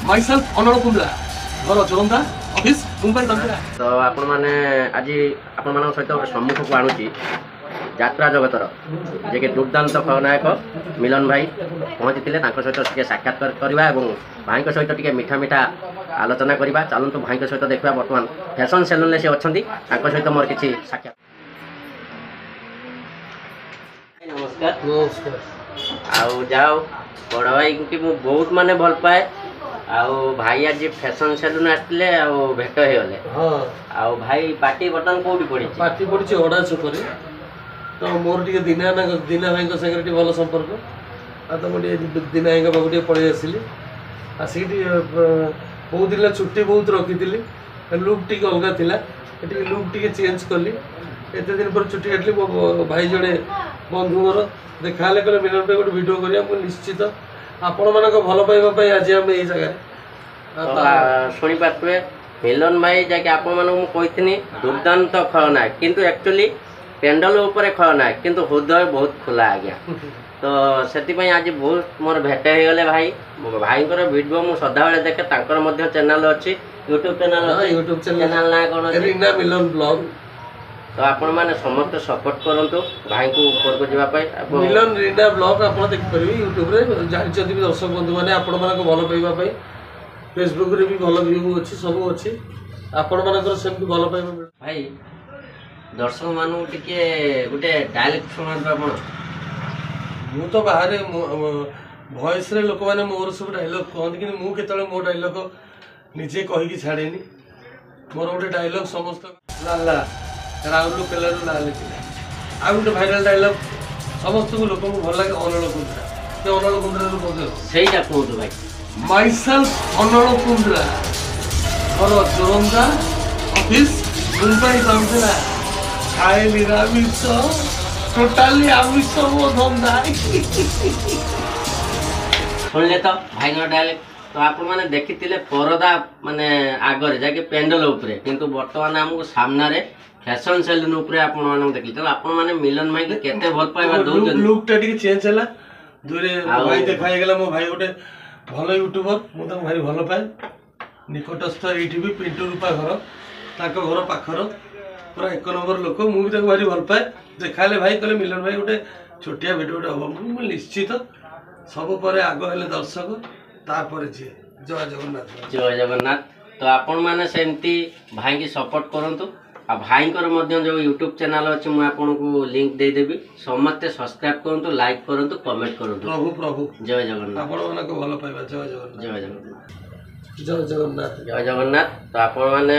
myself Honor Kundra, घर जोरंदा office Mumbai tantra. तो आपण माने आज आपण मान सहित सम्मुख को आणुची यात्रा जगतर जे कि दुर्दांत खलनायक मिलन भाई पहुँची सहित टे साक्षात्कार करवा और भाई सहित टे मीठा मीठा आलोचना करवा। चलतु भाई सहित देखा बर्तमान फैशन सेलून से अच्छा सहित मोर किसी साक्षात। नमस्कार नमस्कार। आउ जाओ बड़ भाई कि मु बहुत माने भल पाए आउ भाई आज फैशन सेलून आसले भेट हो गले। हाँ आउ भाई पार्टी बटन कोठी पड़ी पार्टी पड़ी ओडा छुपरे तो मोर टे दीना भाई संगे भल संपर्क आ तो मुझे दीना भाई पाक पलि आसली आसिक बहुत दिन छुट्टी बहुत रखी लुक टी अलग थिला लुक टी चेंज कली एत दिन पर छुट्टी काटली मो भाई जड़े बंधु मोर देखा कहले मिलन भाई गोटे भिडियो करा निश्चित आपण मान भल पाइबा आज आम ये जगह शुणी पारे मिलन भाई जैसे आपथी दुर्दांत खलनायक किंतु एक्चुअली पेंडल उपर खलनायक किंतु हृदय बहुत खुला आज्ञा। तो से आज बहुत मोर भेट हो गले भाई भाई वीडियो मुझे सदा बेले देखे चैनल अच्छी यूट्यूब चैनल ना कौन रीना मिलन ब्लॉग। तो आपण मैंने समस्त सपोर्ट करूँ भाई को ऊपर को जावाई मिलन रीना ब्लॉग आप देखिए यूट्यूब रे जानते भी दर्शक बंधु मैंने आपण मान भल पाइबा फेसबुक रे भी भल व्यू अच्छी सब अच्छी आपण मान सेमती भल पाइबा भाई दर्शक मानू टिके गोटे डायलेक्ट शुणातु आपण। मु तो बाहर भॉइस रे लोक मैंने मोर सब डायलॉग कहते कि मु केतले मो डायलॉग निजे कहि छाड़ेनी मोर गोटे डायलॉग समस्त लाला राउलू कलर लाल आ गोटे भाइराल डायलॉग समस्त को लोक को भल लगे अनल कुंद्रा से अनल कुंद्रा रो बोल सेटा कहतु भाई माइसेल्फ अनल कुंद्रा घर जोरंदा ऑफिस मुंबई तंत्रा खाए निरामिष टोटाली आमिष वो धंधा सुनले तो भाई डायलेक्ट। तो आपण मैंने देखी परदा माने आगे जाके पेंडल उपरे किंतु वर्तमान हमको सामना रे फैशन सेलून उपरे आपण माने देखली। तो आपण माने मिलन भाई के केते भल पाइबा दउजन लुक टा टिके चेंज होला दुरे भाई देखाई गेला मो भाई गोटे भल यूट्यूबर मु त भाई भल पाए निकटस्थ एठी भी पिंटू रूपा घर ताको घर पाखर पूरा एक नंबर लोक मु भी ताको भारी भल पाए देखाले भाई कहले मिलन भाई गोटे छोटिया वीडियो हम निश्चित सब पर आग हेले दर्शक तापर जी जय जगन्नाथ जय जगन्नाथ। तो आपण माने सेमती भाई की सपोर्ट करंतु आ भाई जो यूट्यूब चैनल अच्छे मुझे आपको लिंक दे देबी समस्ते सब्सक्राइब करंतु लाइक करंतु कमेंट करंतु। प्रभु प्रभु जय जगन्नाथ आपण मानको भल पाइबा जय जगन्नाथ जय जगन्नाथ जय जगन्नाथ जय जगन्नाथ। तो आपण माने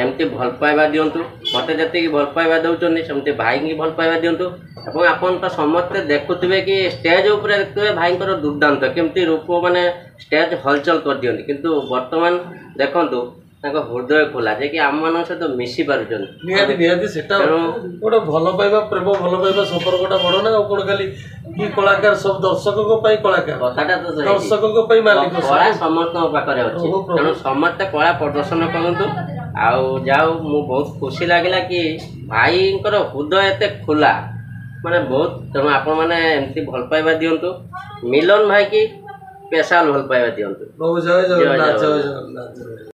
एमती भल पाइबा दियंतु मते जति भल पाइबा दउचोनी सेमती भाई की भल पाइबा दियंतु एवं आपण तो समस्ते देखुथिबे कि स्टेज ऊपर देखुथिबे भाई दुर्दांत केमती रूप माने स्टेज हलचल कर दियंती किंतु वर्तमान देखंतु हृदय खोला जे कि आम मान सहित मिसी पारुछन निहाती निहाती सेटा गोटे भल पाइबा प्रेम भल पाइबा संपर्कटा बड़ ना कोन खाली की कलाकार सब दर्शक को पई कलाकार कथाटा तो दर्शक को पई मालिक कला समस्त पाखरे अछि तेणु समस्त कला प्रदर्शन करंतु आउ जाऊ मु बहुत खुशी लागिला कि भाईंकर हृदय एते खुला माने बहुत तेणु आपण माने एमती भल पाइबा दियंतु मिलन भाई की स्पेशल भल पाइबा दियंतु। जय जगन्नाथ जय जगन्नाथ।